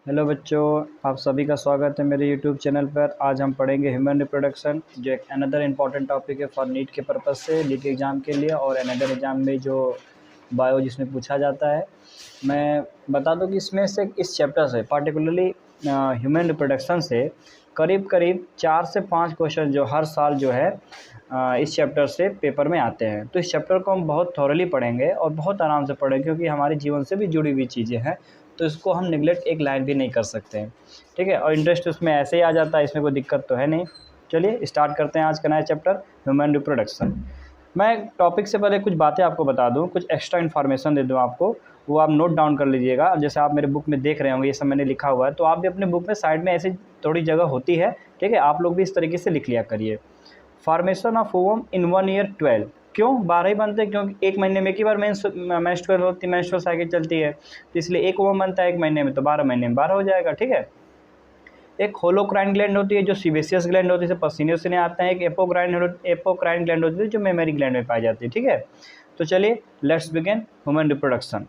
Hello बच्चों, आप सभी का स्वागत है मेरे यूट्यूब चैनल पर। आज हम पढ़ेंगे ह्यूमन रिप्रोडक्शन, जो एक अनदर इम्पॉर्टेंट टॉपिक है फॉर नीट के पर्पज़ से, नीट एग्ज़ाम के लिए और अनदर एग्ज़ाम में जो बायो जिसमें पूछा जाता है। मैं बता दूं कि इसमें से इस चैप्टर से पार्टिकुलरली ह्यूमन रिप्रोडक्शन से करीब करीब 4 से 5 क्वेश्चन जो हर साल जो है इस चैप्टर से पेपर में आते हैं। तो इस चैप्टर को हम बहुत थॉरली पढ़ेंगे और बहुत आराम से पढ़ेंगे, क्योंकि हमारे जीवन से भी जुड़ी हुई चीज़ें हैं, तो इसको हम निगलेक्ट एक लाइन भी नहीं कर सकते हैं। ठीक है, और इंटरेस्ट उसमें ऐसे ही आ जाता है, इसमें कोई दिक्कत तो है नहीं। चलिए स्टार्ट करते हैं आज का नया चैप्टर ह्यूमन रिप्रोडक्शन। मैं टॉपिक से पहले कुछ बातें आपको बता दूं, कुछ एक्स्ट्रा इन्फॉर्मेशन दे दूं आपको, वो आप नोट डाउन कर लीजिएगा। जैसे आप मेरे बुक में देख रहे होंगे, ये सब मैंने लिखा हुआ है, तो आप भी अपने बुक में साइड में ऐसी थोड़ी जगह होती है, ठीक है, आप लोग भी इस तरीके से लिख लिया करिए। Formation of ovum in 1 year 12। क्यों 12 ही बनते हैं? क्योंकि एक महीने में एक ही बार मेंस्ट्रुअल होती है, मेंस्ट्रुअल साइकिल चलती है, तो इसलिए एक ओवम बनता है एक महीने में, तो 12 महीने में 12 हो जाएगा। ठीक है। एक होलोक्राइन ग्लैंड होती है जो सीबेसियस ग्लैंड होती है, पसीने से आते हैं। एक एपोक्राइन ग्लैंड होती है जो मेमरी ग्लैंड में पाई जाती है। ठीक है, तो चलिए let's begin human reproduction.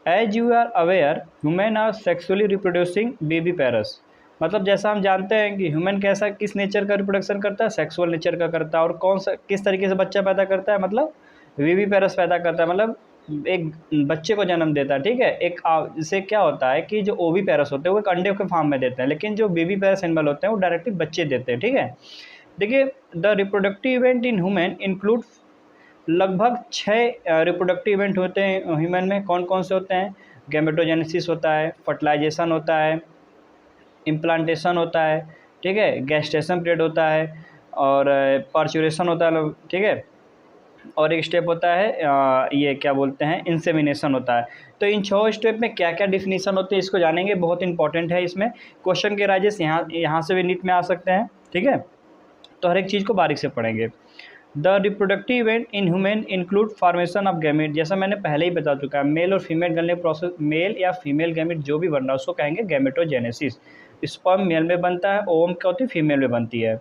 As you are aware, human are sexually reproducing viviparous. मतलब जैसा हम जानते हैं कि ह्यूमन कैसा किस नेचर का रिप्रोडक्शन करता है, सेक्सुअल नेचर का करता है। और कौन सा किस तरीके से बच्चा पैदा करता है, मतलब बेबी पैरस पैदा करता है, मतलब एक बच्चे को जन्म देता है। ठीक है, एक इससे क्या होता है कि जो ओवी पैरस होते हैं वो एक अंडे के फॉर्म में देते हैं, लेकिन जो बेबी पैरस एनिमल होते हैं वो डायरेक्टली बच्चे देते हैं। ठीक है, देखिए the reproductive event in human include लगभग 6 रिप्रोडक्टिव इवेंट होते हैं ह्यूमन में। कौन कौन से होते हैं? गैमेटोजेनेसिस होता है, फर्टिलाइजेशन होता है, इम्प्लांटेशन होता है, ठीक है, गैस्टेशन पीरियड होता है, और पार्चुरेशन होता है। ठीक है, और एक स्टेप होता है ये क्या बोलते हैं, इंसेमिनेशन होता है। तो इन 6 स्टेप में क्या क्या डिफिनीशन होती है इसको जानेंगे, बहुत इंपॉर्टेंट है। इसमें क्वेश्चन के राजेश यहाँ से भी नीट में आ सकते हैं। ठीक है, तो हर एक चीज़ को बारीक से पढ़ेंगे। The reproductive event in human include formation of gamete. जैसा मैंने पहले ही बता चुका है, मेल और फीमेल गलने प्रोसेस, मेल या फीमेल गैमेट जो भी बन रहा है उसको कहेंगे गैमेटोजेनेसिस। स्पर्म मेल में बनता है, ओवम क्या होती है, फीमेल में बनती है।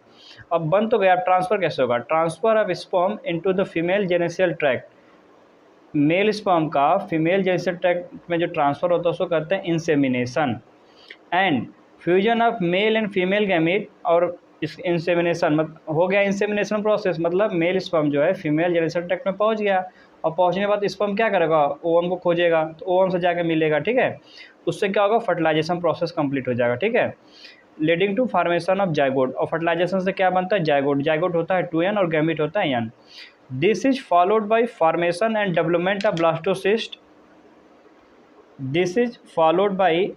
अब बन तो गया, ट्रांसफ़र कैसे होगा? Transfer of sperm into the female genital tract. Male sperm का फीमेल जेनेसियल ट्रैक्ट में जो ट्रांसफ़र होता है उसको कहते हैं insemination. And fusion of male and female gamete, और इस इंसेमिनेशन हो गया इंसेमिनेशन प्रोसेस, मतलब मेल स्पर्म जो है फीमेल जेनेसियल ट्रैक्ट में पहुंच गया, और पहुंचने के बाद स्पर्म क्या करेगा, ओवम को खोजेगा, तो ओवम से जाके मिलेगा। ठीक है, उससे क्या होगा, फर्टिलाइजेशन प्रोसेस कंप्लीट हो जाएगा। ठीक है, leading to formation of zygote, और फर्टिलाइजेशन से क्या बनता है, जाइगोट। जाइगोट होता है 2n और गैमेट होता है n। This is followed by formation and development of blastocyst. This is followed by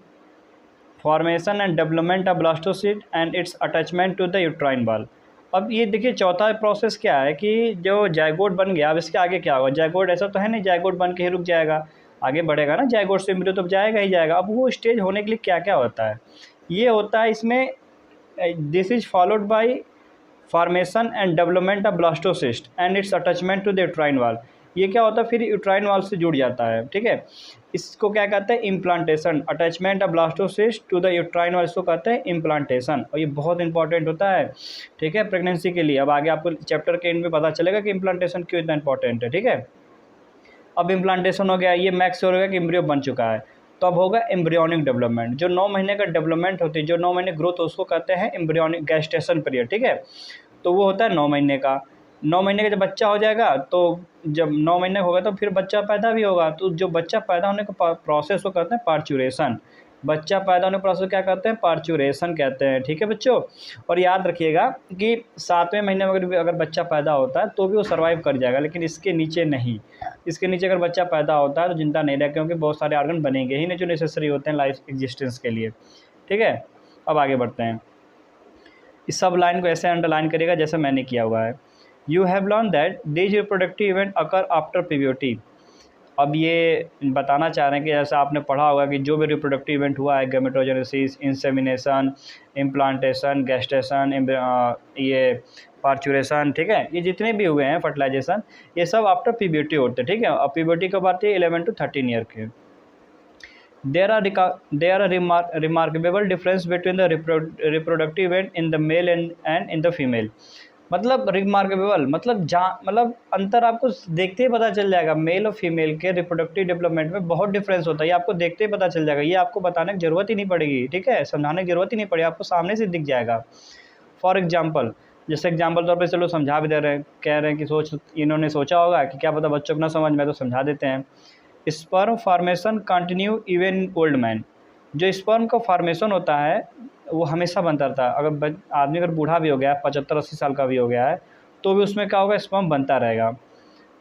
formation and development of blastocyst and its attachment to the uterine wall. अब ये देखिए चौथा प्रोसेस क्या है कि जो जाइगोट बन गया, अब इसके आगे क्या होगा? जाइगोट ऐसा तो है नहीं जाइगोट बन के ही रुक जाएगा, आगे बढ़ेगा ना, जाइगोट से एम्ब्रियो तो जाएगा ही जाएगा। अब वो स्टेज होने के लिए क्या क्या होता है, ये होता है इसमें, this is followed by formation and development of blastocyst and its attachment to the uterine wall. ये क्या होता है, फिर यूट्राइन वॉल से जुड़ जाता है। ठीक है, इसको क्या कहते हैं, implantation. Attachment of blastocyst to the uterine wall, इसको कहते हैं इम्प्लांटेशन, और ये बहुत इंपॉर्टेंट होता है। ठीक है, प्रेगनेंसी के लिए। अब आगे आपको चैप्टर के एंड में पता चलेगा कि इम्प्लांटेशन क्यों इतना इंपॉर्टेंट है। ठीक है, अब इम्प्लांटेशन हो गया, ये मैक्स हो गया कि एम्ब्रियो बन चुका है, तो अब होगा एम्ब्रियोनिक डेवलपमेंट। जो 9 महीने का डेवलपमेंट होती है, जो 9 महीने ग्रोथ, उसको कहते हैं एम्ब्रियोनिक गैस्टेशन पीरियड। ठीक है, तो वो होता है 9 महीने का। 9 महीने का जब बच्चा हो जाएगा, तो जब 9 महीने होगा तो फिर बच्चा पैदा भी होगा, तो जो बच्चा पैदा होने का प्रोसेस को कहते हैं पार्चुरेशन। बच्चा पैदा होने का प्रोसेस क्या कहते हैं, पार्चुरेशन कहते हैं। ठीक है बच्चों, और याद रखिएगा कि 7वें महीने में अगर बच्चा पैदा होता है तो भी वो सर्वाइव कर जाएगा, लेकिन इसके नीचे नहीं। इसके नीचे अगर बच्चा पैदा होता है तो चिंता नहीं रहे, क्योंकि बहुत सारे ऑर्गन बनेंगे ही नहीं जो नेसेसरी होते हैं लाइफ एग्जिस्टेंस के लिए। ठीक है, अब आगे बढ़ते हैं। इस सब लाइन को ऐसे अंडरलाइन करिएगा जैसे मैंने किया हुआ है। You have learn that these reproductive event occur after puberty. अब ये बताना चाह रहे हैं कि जैसा आपने पढ़ा होगा कि जो भी रिप्रोडक्टिव इवेंट हुआ है, गैमेटोजेनेसिस, इंसेमिनेशन, इम्प्लांटेशन, गैस्टेशन, ये पार्चुरेशन, ठीक है, ये जितने भी हुए हैं, फर्टिलाइजेशन, ये सब आफ्टर प्यूबर्टी होते हैं। ठीक है, अब प्यूबर्टी कब आती है? 11 to 13 ईयर के। There are a remarkable difference between the reproductive event in the male and in the female. मतलब रिमार्केबल, मतलब जहाँ मतलब अंतर आपको देखते ही पता चल जाएगा। मेल और फीमेल के रिप्रोडक्टिव डेवलपमेंट में बहुत डिफरेंस होता है, ये आपको देखते ही पता चल जाएगा। ये आपको बताने की ज़रूरत ही नहीं पड़ेगी, ठीक है, समझाने की ज़रूरत ही नहीं पड़ेगी, आपको सामने से दिख जाएगा। फॉर एग्जाम्पल, जैसे एग्जाम्पल तौर पे चलो समझा भी दे रहे हैं, कह रहे हैं कि इन्होंने सोचा होगा कि क्या पता बच्चों को ना समझ में, तो समझा देते हैं। Sperm formation continue even in old man. जो स्पर्म का फॉर्मेशन होता है वो हमेशा बनता रहता है। अगर आदमी अगर बूढ़ा भी हो गया है, 75-80 साल का भी हो गया है, तो भी उसमें क्या होगा, स्पर्म बनता रहेगा।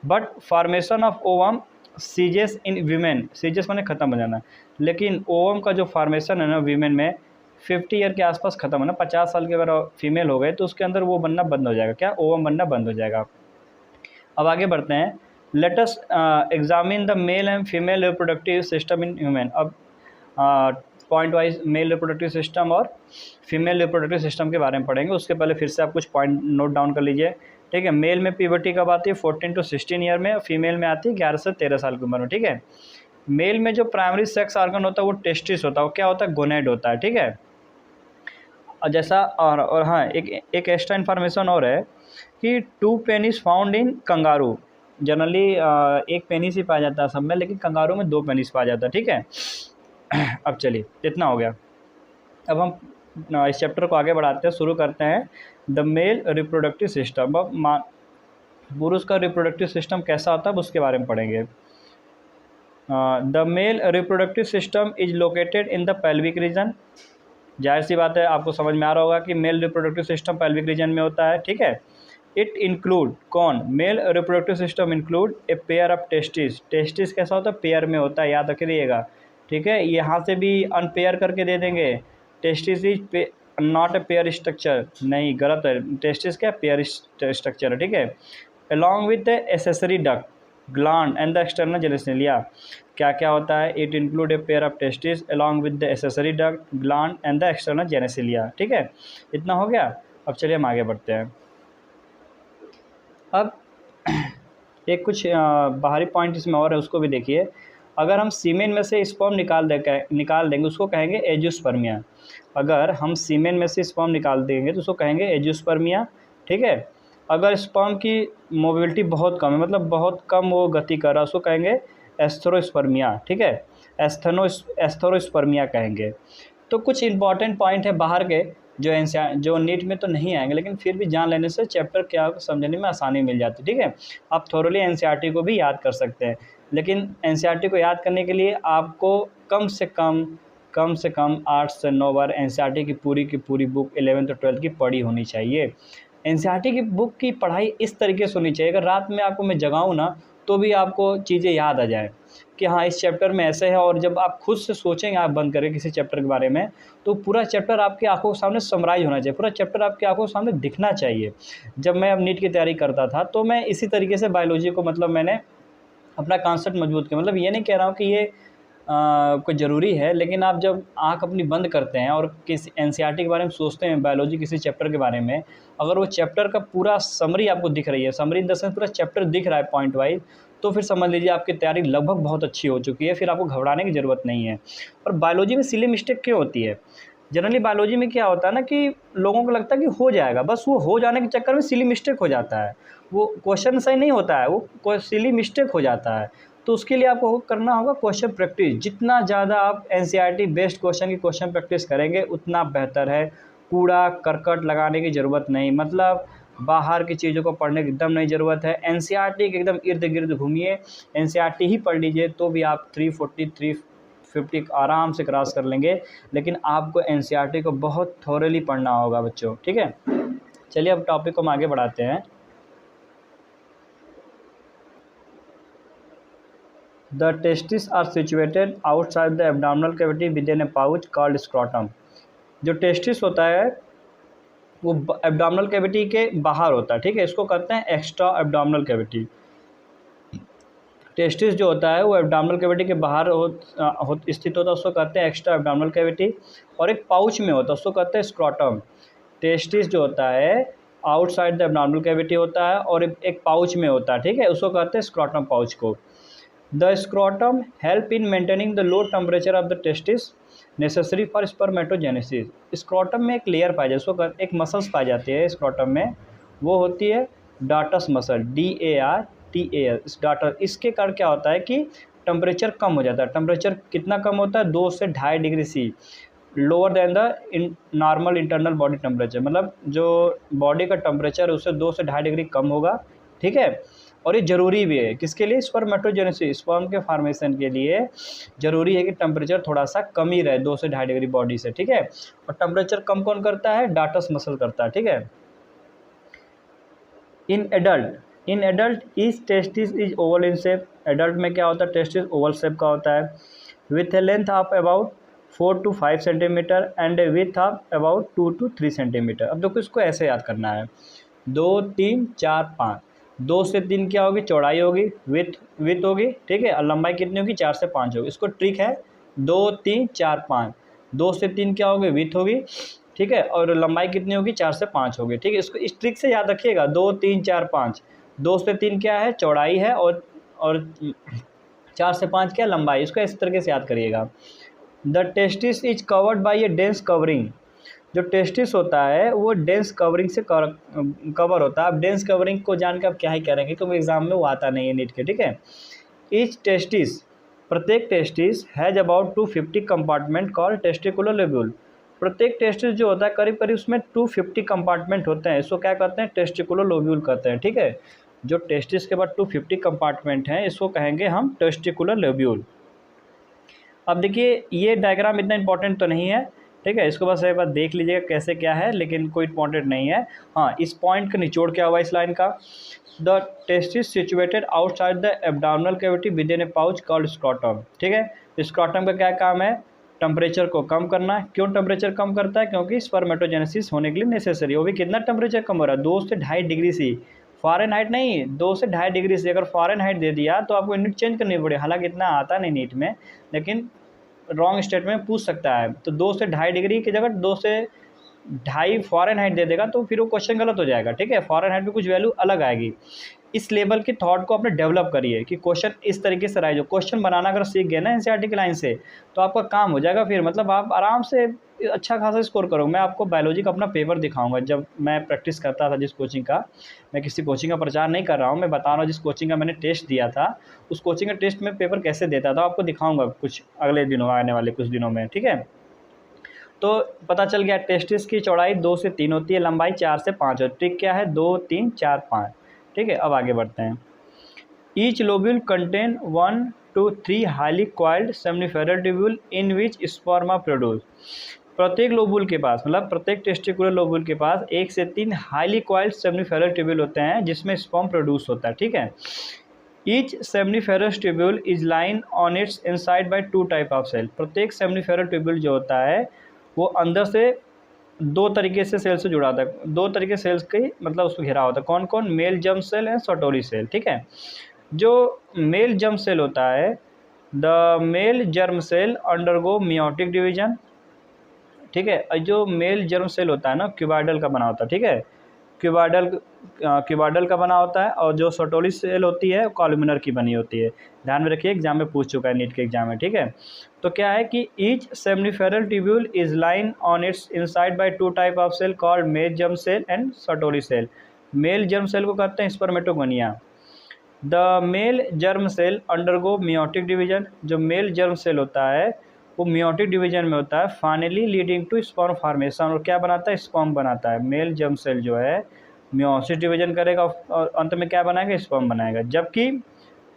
But formation of ovum ceases in women, ceases माने ख़त्म हो जाना, लेकिन ओवम का जो फॉर्मेशन है ना वीमेन में 50 ईयर के आसपास ख़त्म होना। 50 साल के अगर फीमेल हो गए तो उसके अंदर वो बनना बंद हो जाएगा, क्या, ओवम बनना बंद हो जाएगा। अब आगे बढ़ते हैं। Let us examine the male and female reproductive system in human. अब point wise male reproductive system और फीमेल रिप्रोडक्टिव सिस्टम के बारे में पढ़ेंगे। उसके पहले फिर से आप कुछ पॉइंट नोट डाउन कर लीजिए, ठीक है। मेल में प्यूबर्टी कब आती है, 14 to 16 ईयर में, फीमेल में आती है 11 से 13 साल की उम्र में, ठीक है। मेल में जो प्राइमरी सेक्स ऑर्गन होता है वो टेस्टिस होता है, वो क्या होता है, गोनेड होता है, ठीक है। और जैसा और हाँ, एक एक्स्ट्रा इन्फॉर्मेशन और है कि 2 penis found in kangaroo. Generally एक पेनिस ही पाया जाता है सब में, लेकिन कंगारू में 2 पेनिस पाया जाता है, ठीक है। अब चलिए, इतना हो गया। अब हम इस चैप्टर को आगे बढ़ाते हैं, शुरू करते हैं द मेल रिप्रोडक्टिव सिस्टम। अब पुरुष का रिप्रोडक्टिव सिस्टम कैसा होता है उसके बारे में पढ़ेंगे। The mail reproductive system is located in the pelvic region. जाहिर सी बात है, आपको समझ में आ रहा होगा कि mail reproductive system pelvic region में होता है, ठीक है। इट इंक्लूड कौन, mail reproductive system include a pair of testis. Testis कैसा होता है, पेयर में होता है, याद रखिएगा, ठीक है। यहाँ से भी अनपेयर करके दे देंगे, testis is not a pair structure, नहीं, गलत है, टेस्टिस क्या पेयर स्ट्रक्चर है, ठीक है। Along with the accessory duct, gland and the external genitalia. क्या क्या होता है, it include a pair of testis along with the accessory duct, gland and the external genitalia, ठीक है। इतना हो गया। अब चलिए हम आगे बढ़ते हैं। अब एक कुछ बाहरी पॉइंट इसमें और है, उसको भी देखिए। अगर हम सीमेन में से स्पर्म निकाल देंगे उसको कहेंगे एजियोस्पर्मिया। अगर हम सीमेन में से स्पर्म निकाल देंगे तो उसको कहेंगे एजियोस्पर्मिया, ठीक है। अगर स्पर्म की मोबिलिटी बहुत कम है, मतलब बहुत कम वो गति कर रहा है, उसको कहेंगे एस्थेरोस्पर्मिया, ठीक है, एस्थेरोस्पर्मिया कहेंगे। तो कुछ इंपॉर्टेंट पॉइंट है बाहर के जो नीट में तो नहीं आएंगे, लेकिन फिर भी जान लेने से चैप्टर क्या समझने में आसानी मिल जाती है, ठीक है। आप थोरली एनसीईआरटी को भी याद कर सकते हैं, लेकिन एनसीईआरटी को याद करने के लिए आपको कम से कम 8 से 9 बार एनसीईआरटी की पूरी बुक 11th और 12th की पढ़ी होनी चाहिए। एनसीईआरटी की बुक की पढ़ाई इस तरीके से होनी चाहिए, अगर रात में आपको मैं जगाऊँ ना तो भी आपको चीज़ें याद आ जाए कि हाँ इस चैप्टर में ऐसे है। और जब आप खुद से सोचेंगे, आप बंद करें किसी चैप्टर के बारे में, तो पूरा चैप्टर आपकी आंखों के सामने समराइज होना चाहिए, पूरा चैप्टर आपकी आंखों के सामने दिखना चाहिए। जब मैं अब नीट की तैयारी करता था तो मैं इसी तरीके से बायोलॉजी को, मतलब मैंने अपना कॉन्सेप्ट मजबूत किया। मतलब ये नहीं कह रहा हूँ कि ये कोई ज़रूरी है, लेकिन आप जब आँख अपनी बंद करते हैं और किसी एनसीईआरटी के बारे में सोचते हैं, बायोलॉजी किसी चैप्टर के बारे में, अगर वो चैप्टर का पूरा समरी आपको दिख रही है, समरी इन द सेंस पूरा चैप्टर दिख रहा है पॉइंट वाइज, तो फिर समझ लीजिए आपकी तैयारी लगभग बहुत अच्छी हो चुकी है, फिर आपको घबराने की ज़रूरत नहीं है। और बायोलॉजी में सिली मिस्टेक क्यों होती है, जनरली बायोलॉजी में क्या होता है ना कि लोगों को लगता है कि हो जाएगा, बस वो हो जाने के चक्कर में सिली मिस्टेक हो जाता है, वो क्वेश्चन सही नहीं होता है, वो सिली मिस्टेक हो जाता है। तो उसके लिए आपको करना होगा क्वेश्चन प्रैक्टिस। जितना ज़्यादा आप एनसीईआरटी बेस्ड क्वेश्चन की क्वेश्चन प्रैक्टिस करेंगे उतना बेहतर है। कूड़ा करकट लगाने की ज़रूरत नहीं, मतलब बाहर की चीज़ों को पढ़ने की एकदम नहीं ज़रूरत है। एनसीईआरटी के एकदम इर्द गिर्द घूमिए, एनसीईआरटी ही पढ़ लीजिए, तो भी आप 340 350 आराम से क्रॉस कर लेंगे। लेकिन आपको एनसीईआरटी को बहुत थोरली पढ़ना होगा बच्चों, ठीक है। चलिए अब टॉपिक को हम आगे बढ़ाते हैं। The testes are situated outside the abdominal cavity within a pouch called scrotum। जो टेस्टिस होता है वो एब्डोमिनल कैविटी के बाहर होता है, ठीक है, इसको कहते हैं एक्स्ट्रा एब्डोमिनल कैविटी। टेस्टिस जो होता है वो एब्डोमिनल कैविटी के बाहर स्थित होता है, उसको कहते हैं एक्स्ट्रा एब्डोमिनल कैविटी। और एक पाउच में होता है, उसको कहते हैं स्क्रोटम। टेस्टिस जो होता है आउटसाइड द एब्डोमिनल कैविटी होता है और एक पाउच में होता है, ठीक है, उसको कहते हैं स्क्रोटम पाउच को। The scrotum help in maintaining the low temperature of the testis necessary for spermatogenesis. Scrotum में एक लेयर पाई जाती है, उसको एक मसल्स पाई जाती है स्क्रोटम में, वो होती है डार्टस मसल, DARTAS, इस डार्टर। इसके कारण क्या होता है कि टेम्परेचर कम हो जाता है। टेम्परेचर कितना कम होता है? 2 से 2.5 degree C lower than the normal internal body temperature, मतलब जो बॉडी का टेम्परेचर है उससे 2 से 2.5 डिग्री कम होगा, ठीक है। और ये ज़रूरी भी है किसके लिए? स्पर्मेटोजेनेसिस, स्पर्म के फॉर्मेशन के लिए ज़रूरी है कि टेम्परेचर थोड़ा सा कम ही रहे 2 से 2.5 डिग्री बॉडी से, ठीक है। और टेम्परेचर कम कौन करता है? डार्टस मसल करता है, ठीक है। In adult is testis is oval in shape. Adult में क्या होता है? टेस्टिस ओवल शेप का होता है, with A length of about 4 to 5 centimetre and A width of about 2 to 3 centimetre. अब देखो इसको ऐसे याद करना है, 2 3 4 5, 2 से 3 क्या होगी? चौड़ाई होगी, विथ होगी, ठीक है। और लंबाई कितनी होगी? 4 से 5 होगी। इसको ट्रिक है 2 3 4 5, 2 से 3 क्या होगी? विथ होगी, ठीक है। और लंबाई कितनी होगी? 4 से 5 होगी, ठीक है। इसको इस ट्रिक से याद रखिएगा, 2 3 4 5, 2 से 3 क्या है? चौड़ाई है, और 4 से 5 क्या? लंबाई। इसको इस तरीके से याद करिएगा। The testis is covered by A dense covering. जो टेस्टिस होता है वो डेंस कवरिंग से कवर होता है। अब डेंस कवरिंग को जान के आप क्या ही करेंगे, क्योंकि एग्जाम में वो आता नहीं है नीट के, ठीक है। ईच टेस्टिस, प्रत्येक testis has about 250 compartment called testicular lobule. प्रत्येक टेस्टिस जो होता है करीब करीब उसमें 250 कंपार्टमेंट होते हैं। इसको क्या कहते हैं? टेस्टिकुलर लोब्यूल कहते हैं, ठीक है। जो टेस्टिस के बाद 250 कंपार्टमेंट हैं इसको कहेंगे हम टेस्टिकुलर लोब्यूल। अब देखिए ये डायग्राम इतना इंपॉर्टेंट तो नहीं है, ठीक है। इसको बस एक बार देख लीजिएगा कैसे क्या है, लेकिन कोई इंपॉर्टेंट नहीं है। हाँ, इस पॉइंट का निचोड़ क्या हुआ इस लाइन का? The testis situated outside the abdominal cavity with in A pouch called scrotum, ठीक है। स्क्रॉटम का क्या काम है? टेम्परेचर को कम करना। क्यों टेम्परेचर कम करता है? क्योंकि स्पर्मेटोजेनेसिस होने के लिए नेसेसरी। वो भी कितना टेम्परेचर कम हो रहा है? 2 से 2.5 डिग्री सी, फ़ारेनहाइट नहीं, 2 से 2.5 डिग्री से। अगर फ़ारेनहाइट दे दिया तो आपको यूनिट चेंज करनी पड़ेगी, हालांकि इतना आता नहीं नीट में, लेकिन रॉन्ग स्टेटमेंट पूछ सकता है। तो 2 से 2.5 डिग्री की जगह 2 से 2.5 फ़ारेनहाइट दे देगा तो फिर वो क्वेश्चन गलत हो जाएगा, ठीक है। फ़ारेनहाइट में कुछ वैल्यू अलग आएगी। इस लेवल के थॉट को आपने डेवलप करिए कि क्वेश्चन इस तरीके से राइज हो। क्वेश्चन बनाना अगर सीख गए ना एनसीईआरटी की लाइन से, तो आपका काम हो जाएगा फिर, मतलब आप आराम से अच्छा खासा स्कोर करोगे। मैं आपको बायोलॉजी का अपना पेपर दिखाऊंगा, जब मैं प्रैक्टिस करता था जिस कोचिंग का। मैं किसी कोचिंग का प्रचार नहीं कर रहा हूँ, मैं बता रहा हूँ जिस कोचिंग का मैंने टेस्ट दिया था, उस कोचिंग का टेस्ट में पेपर कैसे देता था आपको दिखाऊंगा कुछ अगले दिनों, आने वाले कुछ दिनों में, ठीक है। तो पता चल गया टेस्टिस की चौड़ाई 2 से 3 होती है, लंबाई 4 से 5 होती है। ट्रिक क्या है? 2 3 4 5, ठीक है। अब आगे बढ़ते हैं। Each lobule contain 1 to 3 highly coiled seminiferous tubule in which sperm produce. प्रत्येक लोब्यूल के पास, मतलब प्रत्येक टेस्टिकुलर लोब्यूल के पास 1 से 3 हाईली कॉइल्ड सेमिनिफेरल ट्यूब्यूल होते हैं जिसमें स्पर्म प्रोड्यूस होता है, ठीक है। Each seminiferous tubule is line on its inside by 2 type of cell. प्रत्येक सेमिनिफेरल ट्यूब्यूल जो होता है वो अंदर से 2 तरीके से सेल से जुड़ा होता है। 2 तरीके सेल्स के मतलब उसको घेरा होता है। कौन कौन? Male germ cell and Sertoli cell, ठीक है। जो मेल जर्म सेल होता है, the male germ cell undergo meiotic division, ठीक है। और जो मेल जर्म सेल होता है ना क्यूबाइडल का बना होता है, ठीक है। क्यूबाइडल का बना होता है, और जो सर्टोरी सेल होती है कॉलमिनर की बनी होती है। ध्यान में रखिए, एग्जाम में पूछ चुका है नीट के एग्जाम में, ठीक है। तो क्या है कि each seminiferous tubule is line on its inside by 2 type of cell called male germ cell and Sertoli cell. Male germ cell को कहते हैं spermatogonia. The male germ cell undergo meiotic division. जो मेल जर्म सेल होता है वो meiotic division में होता है, finally leading to sperm formation. और क्या बनाता है? स्पर्म बनाता है। मेल जर्म सेल जो है मियोसिस डिवीजन करेगा और अंत में क्या बनाएगा? स्पर्म बनाएगा। जबकि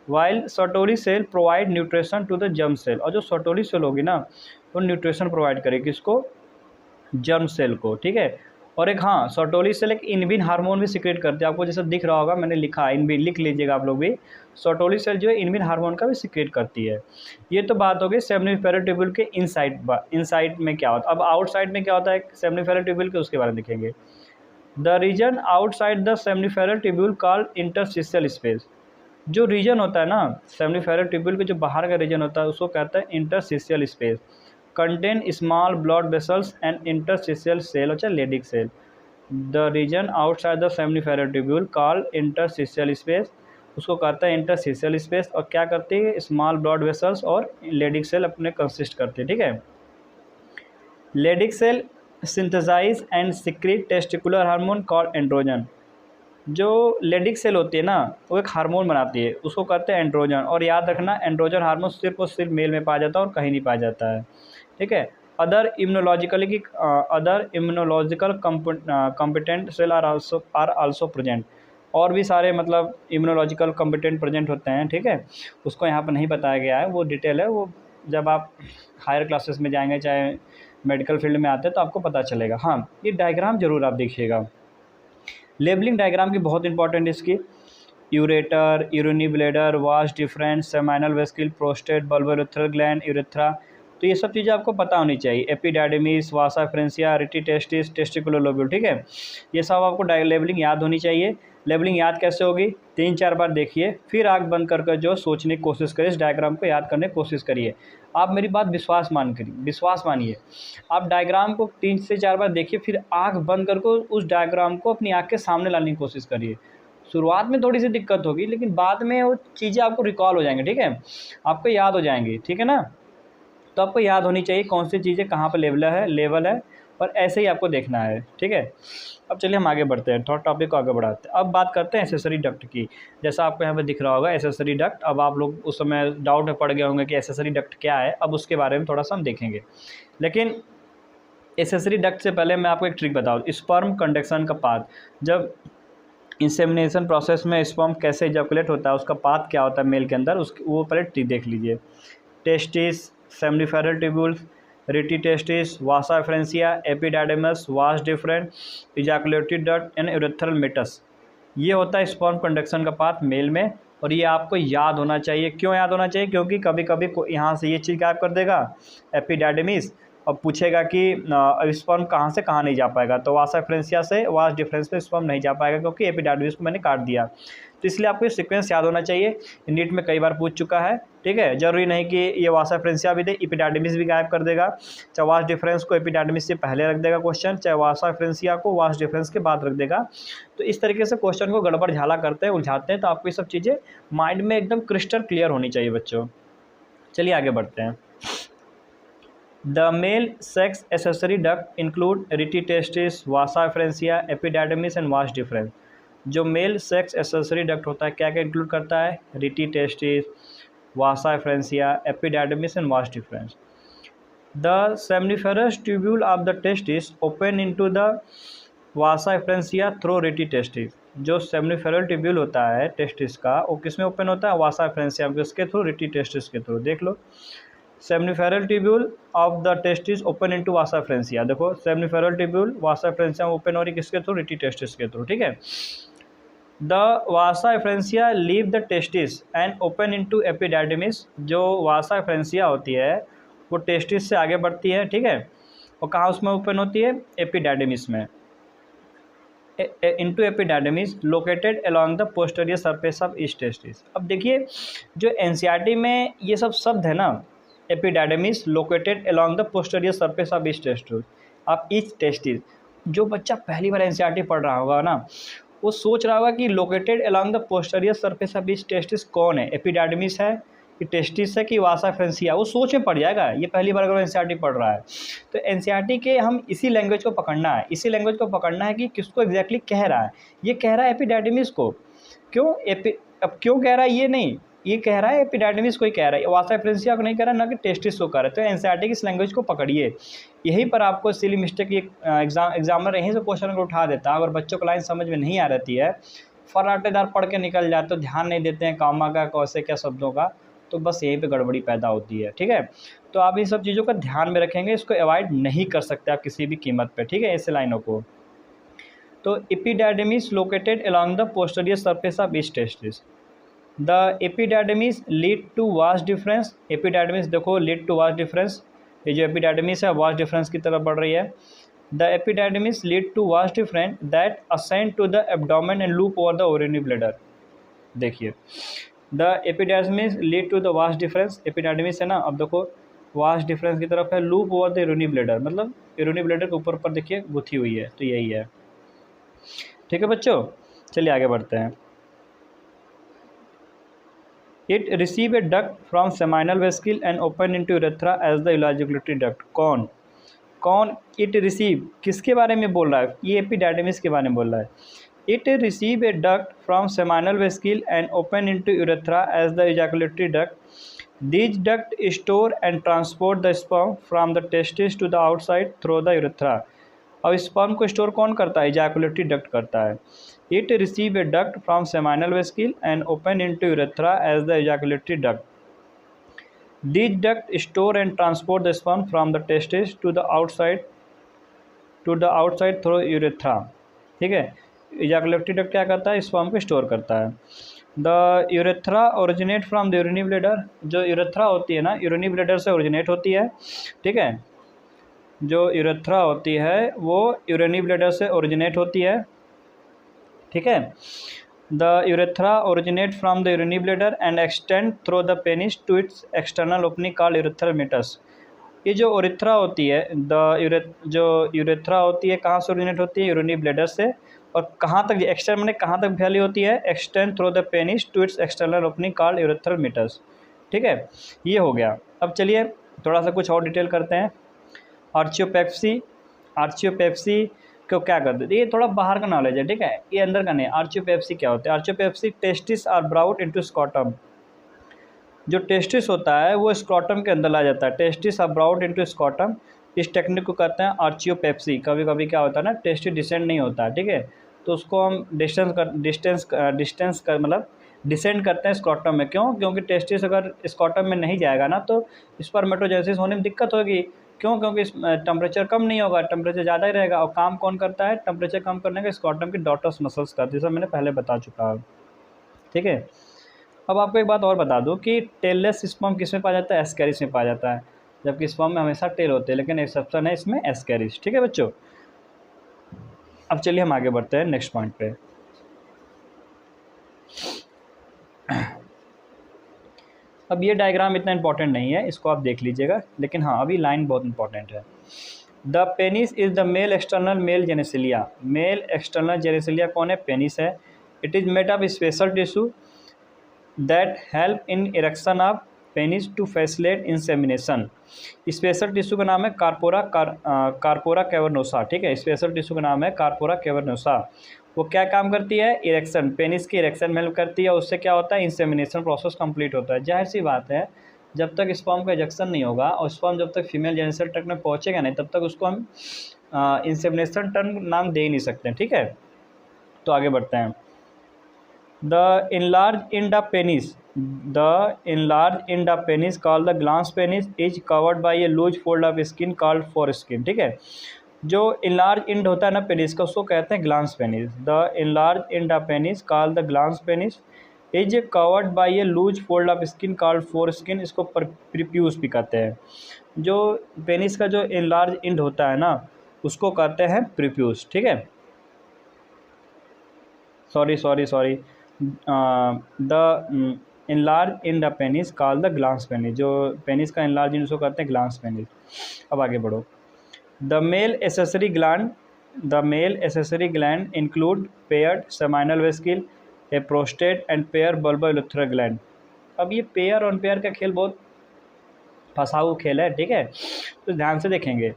while Sertoli cell provide nutrition to the germ cell. और जो सर्टोरी सेल होगी ना वो न्यूट्रिशन प्रोवाइड करेगी किसको? जर्म सेल को, ठीक है। और एक हाँ सर्टोरी सेल एक इनबिन हार्मोन भी सिक्रेट करते हैं। आपको जैसे दिख रहा होगा, मैंने लिखा इनबिन, लिख लीजिएगा आप लोग भी। सर्टोरी सेल जो है इनबिन हार्मोन का भी सिक्रेट करती है। ये तो बात हो गई सेमिनिफेरल ट्यूब्यूल के इनसाइड में क्या होता है। अब आउटसाइड में क्या होता है सेमिनिफेरल ट्यूब्यूल के, उसके बारे में देखेंगे। The region outside the seminiferous tubule called interstitial space. जो रीजन होता है ना सेमिनिफेरल ट्यूब्यूल के जो बाहर का रीजन होता है उसको कहते हैं interstitial space. Contain small blood vessels and interstitial cell और Leydig cell. The region outside the seminiferous tubule called interstitial space, उसको कहते हैं इंटरस्टिशियल स्पेस। और क्या करती है? स्मॉल ब्लड वेसल्स और लेडिक सेल अपने कंसिस्ट करते हैं, ठीक है। Leydig cell synthesize and secrete testicular hormone called androgen. जो लेडिक सेल होती है ना, वो एक हार्मोन बनाती है, उसको कहते हैं एंड्रोजन। और याद रखना, एंड्रोजन हार्मोन सिर्फ और सिर्फ मेल में पाया जाता है और कहीं नहीं पाया जाता है, ठीक है। Other immunological competent cell are also present. और भी सारे मतलब इम्यूनोलॉजिकल कॉम्पिटेंट प्रेजेंट होते हैं, ठीक है। उसको यहाँ पर नहीं बताया गया है, वो डिटेल है, वो जब आप हायर क्लासेस में जाएंगे, चाहे मेडिकल फील्ड में आते हैं, तो आपको पता चलेगा। हाँ, ये डायग्राम ज़रूर आप देखिएगा। लेबलिंग डायग्राम की बहुत इंपॉर्टेंट है इसकी। Ureter, urinary bladder, vas deferens, seminal vesicle, prostate, bulbourethral gland, urethra, तो ये सब चीज़ें आपको पता होनी चाहिए। Epididymis, vasa efferentia, rete testis, testicular lobule, ठीक है। ये सब आपको लेबलिंग याद होनी चाहिए। लेबलिंग याद कैसे होगी? 3-4 बार देखिए, फिर आँख बंद कर जो सोचने की कोशिश करिए, इस डायग्राम को याद करने की कोशिश करिए। आप मेरी बात विश्वास मानिए। आप डायग्राम को 3 से 4 बार देखिए, फिर आँख बंद करके उस डायग्राम को अपनी आँख के सामने लाने की कोशिश करिए। शुरुआत में थोड़ी सी दिक्कत होगी, लेकिन बाद में वो चीज़ें आपको रिकॉल हो जाएंगी, ठीक है, आपको याद हो जाएंगी, ठीक है ना। तो आपको याद होनी चाहिए कौन सी चीज़ें कहाँ पर लेवल है, और ऐसे ही आपको देखना है, ठीक है। अब चलिए हम आगे बढ़ते हैं, थोड़ा टॉपिक को आगे बढ़ाते हैं। अब बात करते हैं एक्सेसरी डक्ट की। जैसा आपको यहाँ पे दिख रहा होगा एक्सेसरी डक्ट। अब आप लोग उस समय डाउट में पड़ गए होंगे कि एक्सेसरी डक्ट क्या है, अब उसके बारे में थोड़ा सा हम देखेंगे। लेकिन एक्सेसरी डक्ट से पहले मैं आपको एक ट्रिक बताऊँ। स्पर्म कंडक्शन का पाथ, जब इंसेमिनेशन प्रोसेस में स्पर्म कैसे इजैकुलेट होता है, उसका पाथ क्या होता है मेल के अंदर, उसकी वो पहले ट्रिक देख लीजिए। Testis, seminiferous tubules, rete testis, vasa efferentia, epididymis, vas deferens, ejaculatory duct and urethral meatus, ये होता है स्पर्म कंडक्शन का पाथ मेल में। और ये आपको याद होना चाहिए। क्यों याद होना चाहिए? क्योंकि कभी कभी यहाँ से ये चीज़ गायब कर देगा एपिडाइडमिस, और पूछेगा कि स्पर्म कहाँ से कहाँ नहीं जा पाएगा, तो वासा फ्रेंसिया से वास डिफरेंस में स्पर्म नहीं जा पाएगा, क्योंकि एपिडाइडमिस को मैंने काट दिया। तो इसलिए आपको ये सीक्वेंस याद होना चाहिए। नीट में कई बार पूछ चुका है, ठीक है। जरूरी नहीं कि ये वासा फ्रेंसिया भी दे, एपिडाइडमिस भी गायब कर देगा। चाहे वास डिफरेंस को एपिडाइडमिस से पहले रख देगा क्वेश्चन, चाहे वासा फ्रेंसिया को वास डिफरेंस के बाद रख देगा। तो इस तरीके से क्वेश्चन को गड़बड़ झाला करते हैं, उलझाते हैं। तो आपको ये सब चीज़ें माइंड में एकदम क्रिस्टल क्लियर होनी चाहिए बच्चों। चलिए आगे बढ़ते हैं। The male sex accessory duct include rete testis, vasa efferentia, epididymis and vas deferens. जो मेल सेक्स एसेसरी डक्ट होता है क्या क्या इंक्लूड करता है? Rete testis, vasa efferentia, epididymis and vas deferens. The seminiferous tubule of the testis open into the vasa efferentia through rete testis. जो seminiferous tubule होता है टेस्टिस का, वो किस में ओपन होता है? वासा फ्रेंसिया, किसके थ्रू? रिटी टेस्टिस के थ्रू। देख लो, seminiferous tubule of the testis open into vasa efferentia. देखो, seminiferous tubule vasa efferentia open हो रही किसके थ्रू? रिटी टेस्टिस के थ्रू, ठीक है। The vasa efferentia leave the testis and open into epididymis. जो वासा फ्रेंसिया होती है वो टेस्टिस से आगे बढ़ती है, ठीक है। और कहाँ उसमें ओपन होती है? एपिडाइडमिस में। Into epididymis located along the posterior surface of each testis. अब देखिए, जो एनसीईआरटी में ये सब शब्द है ना, epididymis located along the posterior surface of each testis, जो बच्चा पहली बार एनसीईआरटी पढ़ रहा होगा ना, वो सोच रहा होगा कि located along the posterior surface of each testis कौन है? एपिडाइडमिस है कि टेस्टिस है कि वासा फ्रेंसिया? वो सोच में पड़ जाएगा, ये पहली बार अगर एनसीईआरटी पढ़ रहा है। तो एनसीईआरटी के हम इसी लैंग्वेज को पकड़ना है, कि किसको एग्जैक्टली कह रहा है। ये कह रहा है एपिडाइडमिस को। क्यों अब क्यों कह रहा है ये नहीं, ये कह रहा है एपिडाइडमिस को ही कह रहा है, वासा फ्रेंसिया को नहीं कह रहा, ना कि टेस्टिस को कह रहा है। तो एनसीईआरटी की इस लैंग्वेज को पकड़िए। यहीं पर आपको सिली मिस्टेक एग्जामिनर यहीं से क्वेश्चन को उठा देता है। अगर बच्चों को लाइन समझ में नहीं आ रहती है, फराटेदार पढ़ के निकल जाते, तो ध्यान नहीं देते हैं कामा का कैसे क्या शब्दों का, तो बस यहीं पे गड़बड़ी पैदा होती है, ठीक है। तो आप इन सब चीज़ों का ध्यान में रखेंगे, इसको अवॉइड नहीं कर सकते आप किसी भी कीमत पे, ठीक है, ऐसे लाइनों को। तो epididymis located along the posterior surface of each testis. The epididymis lead to vas deferens. Epididymis देखो लीड टू वास डिफरेंस, ये जो एपिडाइडमिस है वास डिफरेंस की तरफ बढ़ रही है। The epididymis lead to vas deferens that ascend to the abdomen and loop over the urinary bladder. देखिए, the epididymis lead to the vas deferens, epididymis है ना, अब देखो वास डिफरेंस की तरफ है, loop over the urinary bladder, मतलब urinary bladder के ऊपर पर देखिए गुथी हुई है, तो यही है, ठीक है बच्चों। चलिए आगे बढ़ते हैं। It receive a duct from seminal vesicle and open into urethra as the ejaculatory duct. कौन इट रिसीव किसके बारे में बोल रहा है? ये एपिडाइडमिस के बारे में बोल रहा है। It receive a duct from seminal vesicule and open into urethra as the ejaculatory duct. These ducts store and transport the sperm from the testis to the outside through the urethra. अब sperm को store कौन करता है? ejaculatory duct करता है. It receive a duct from seminal vesicule and open into urethra as the ejaculatory duct. These ducts store and transport the sperm from the testis to the outside through urethra. ठीक है, ejaculatory duct क्या करता है? Sperm को store करता है. The urethra originate from the urinary bladder. जो urethra होती है ना, यूरिनी ब्लैडर से ओरिजिनेट होती है. ठीक है, जो यूरेथ्रा होती है वो यूरिनी ब्लैडर से ओरिजिनेट होती है. ठीक है, the urethra originate from the urinary bladder and extend through the penis to its external opening called urethral meatus. ये जो यूरेथ्रा होती है, जो यूरेथ्रा होती है कहाँ से ओरिजिनेट होती है? यूरिनी ब्लैडर से. और कहाँ तक एक्सटेंड मैंने कहाँ तक फैली होती है? Extend through the penis to its external opening called urethral meatus. ठीक है, ये हो गया. अब चलिए थोड़ा सा कुछ और डिटेल करते हैं. आर्चियोपेप्सी. आर्चियोपेप्सी को क्या करते हैं? ये थोड़ा बाहर का नॉलेज है. ठीक है, ये अंदर का नहीं. आर्चियोपेप्सी क्या होता है? Orchiopexy testis are brought into scrotum. जो टेस्टिस होता है वो स्क्रॉटम के अंदर ला जाता है. Testis are brought into scrotum. इस टेक्निक को कहते हैं आर्चियोपेप्सी. कभी कभी क्या होता है ना, टेस्टिस डिसेंड नहीं होता है. ठीक है, तो उसको हम डिस्टेंस मतलब डिसेंड करते हैं स्क्रॉटम में. क्यों? क्योंकि टेस्टिस अगर स्क्रॉटम में नहीं जाएगा ना तो स्पर्मेटोजेनेसिस होने में दिक्कत होगी. क्यों? क्योंकि टेम्परेचर कम नहीं होगा, टेम्परेचर ज़्यादा ही रहेगा. और काम कौन करता है टेम्परेचर कम करने का? स्क्रॉटम की डॉटर्स मसल्स करती है. जैसा मैंने पहले बता चुका हूँ. ठीक है, अब आपको एक बात और बता दूँ कि टेललेस स्पर्म किस में पाया जाता है? एस्कैरिस में पाया जाता है. जबकि स्पर्म में हमेशा टेल होते हैं, लेकिन एक्सेप्शन है इसमें एस्कैरिस. ठीक है बच्चों, अब चलिए हम आगे बढ़ते हैं नेक्स्ट पॉइंट पे. अब ये डायग्राम इतना इंपॉर्टेंट नहीं है, इसको आप देख लीजिएगा, लेकिन हाँ अभी लाइन बहुत इंपॉर्टेंट है. The penis is the male external male genitalia. Male external genitalia कौन है? पेनिस है. It is made of special tissue that help in erection of penis to facilitate insemination. Special tissue का नाम है corpora cavernosa. ठीक है, special tissue का नाम है कार्पोरा कैवर्नोसा. वो क्या काम करती है? इरेक्शन, पेनिस की इरेक्शन में हेल्प करती है. उससे क्या होता है? इंसेमिनेशन प्रोसेस कंप्लीट होता है. जाहिर सी बात है, जब तक स्पर्म का इजेक्शन नहीं होगा और स्पर्म जब तक फीमेल जेनिटल ट्रैक्ट में पहुंचेगा नहीं, तब तक उसको हम इंसेमिनेशन टर्म नाम दे ही नहीं सकते. ठीक है, तो आगे बढ़ते हैं. The enlarged end of penis. The enlarged end of penis called the glans penis is covered by a loose fold of skin called foreskin. ठीक है, जो enlarged end होता है ना पेनिस का, उसको कहते हैं glans penis. The enlarged end of penis called the glans penis is covered by a loose fold of skin called foreskin. इसको प्रीप्यूस भी कहते हैं. जो पेनिस का जो enlarged end होता है ना, उसको कहते हैं प्रीप्यूस. ठीक है, sorry the enlarged end of penis called the glans penis. जो पेनिस का enlarged end उसको कहते हैं glans penis. अब आगे बढ़ो. The male accessory gland include paired seminal vesicule, a prostate and pair bulbourethral gland. अब ये पेयर और पेयर का खेल बहुत फंसाऊ खेल है. ठीक है, तो ध्यान से देखेंगे.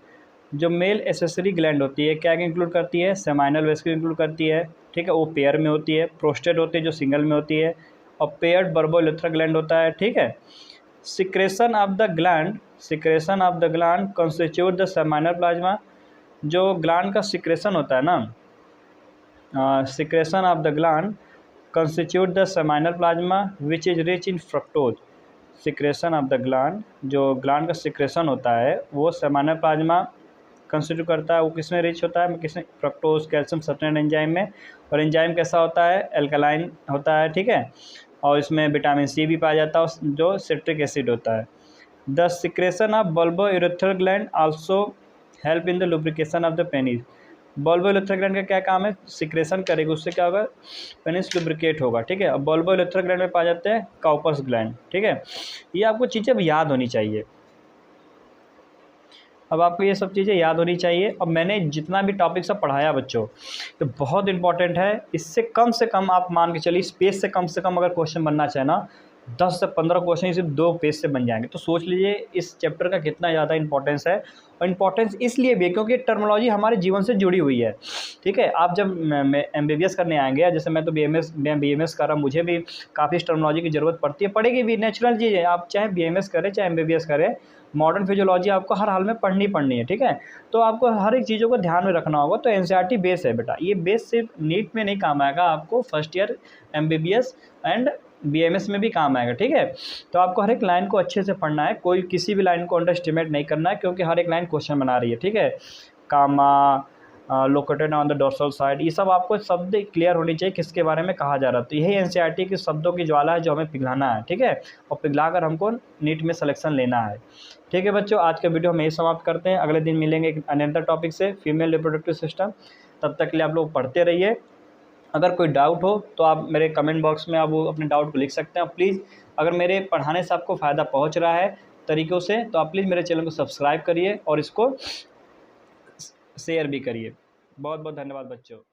जो मेल एसेसरी ग्लैंड होती है क्या इंक्लूड करती है? सेमाइनल वेस्क्यूल इंक्लूड करती है. ठीक है, वो पेयर में होती है. प्रोस्टेट होती है जो सिंगल में होती है. और पेयर्ड बर्बोलेथ्रा ग्लैंड होता है. ठीक है, secretion of the gland constitute the seminal plasma. जो ग्लैंड का सिक्रेशन होता है ना, secretion of the gland constitute the seminal plasma which is rich in fructose. Secretion of the gland, जो ग्लैंड का सिक्रेशन होता है वो सेमाइनल प्लाज्मा कंस्टिट्यूट करता है. वो किसमें रिच होता है? किसमें? फ्रक्टोज, कैल्शियम, सब्सटेंट एंजाइम में. और एंजाइम कैसा होता है? एल्कलाइन होता है. ठीक है, और इसमें विटामिन सी भी पाया जाता है जो सिट्रिक एसिड होता है. The secretion of bulbourethral gland also help in the lubrication of the penis. Bulbourethral gland का क्या काम है? सिक्रेशन करेगा, उससे क्या होगा? पेनिस लुब्रिकेट होगा. ठीक है, अब बल्बोयूरेथ्रल ग्लैंड में पाए जाते हैं काउपर्स ग्लैंड. ठीक है, ये आपको चीज़ें याद होनी चाहिए. अब आपको ये सब चीज़ें याद होनी चाहिए. अब मैंने जितना भी टॉपिक सब पढ़ाया बच्चों, तो बहुत इंपॉर्टेंट है. इससे कम से कम आप मान के चलिए, स्पेस से कम अगर क्वेश्चन बनना चाहे ना, 10 से 15 क्वेश्चन सिर्फ 2 पेज से बन जाएंगे। तो सोच लीजिए इस चैप्टर का कितना ज़्यादा इंपॉर्टेंस है। और इंपॉर्टेंस इसलिए भी है क्योंकि टर्मिनोलॉजी हमारे जीवन से जुड़ी हुई है। ठीक है, आप जब MBBS करने आएंगे, जैसे मैं तो BMS कर रहा हूँ, मुझे भी काफ़ी टर्मिनोलॉजी की ज़रूरत पड़ती है, पड़ेगी भी, नेचुरल चीज़ है। आप चाहे BMS करें चाहे MBBS करें, मॉडर्न फिजियोलॉजी आपको हर हाल में पढ़नी है। ठीक है, तो आपको हर एक चीज़ों को ध्यान में रखना होगा। तो NCERT बेस है बेटा, ये बेस सिर्फ नीट में नहीं काम आएगा, आपको first year MBBS and BMS में भी काम आएगा। ठीक है, तो आपको हर एक लाइन को अच्छे से पढ़ना है, कोई किसी भी लाइन को अंडर एस्टिमेट नहीं करना है, क्योंकि हर एक लाइन क्वेश्चन बना रही है। ठीक है, comma, located on the dorsal side, ये सब आपको शब्द क्लियर होनी चाहिए किसके बारे में कहा जा रहा है। तो यही NCERT के शब्दों की ज्वाला है जो हमें पिघलाना है। ठीक है, और पिघला कर हमको नीट में सिलेक्शन लेना है। ठीक है बच्चों, आज का वीडियो हम यही समाप्त करते हैं। अगले दिन मिलेंगे एक अनदर टॉपिक से, फीमेल रिप्रोडक्टिव सिस्टम। तब तक के लिए आप लोग पढ़ते रहिए। अगर कोई डाउट हो तो आप मेरे कमेंट बॉक्स में आप वो अपने डाउट को लिख सकते हैं। प्लीज़ अगर मेरे पढ़ाने से आपको फ़ायदा पहुंच रहा है तरीक़ों से, तो आप प्लीज़ मेरे चैनल को सब्सक्राइब करिए और इसको शेयर भी करिए। बहुत बहुत धन्यवाद बच्चों।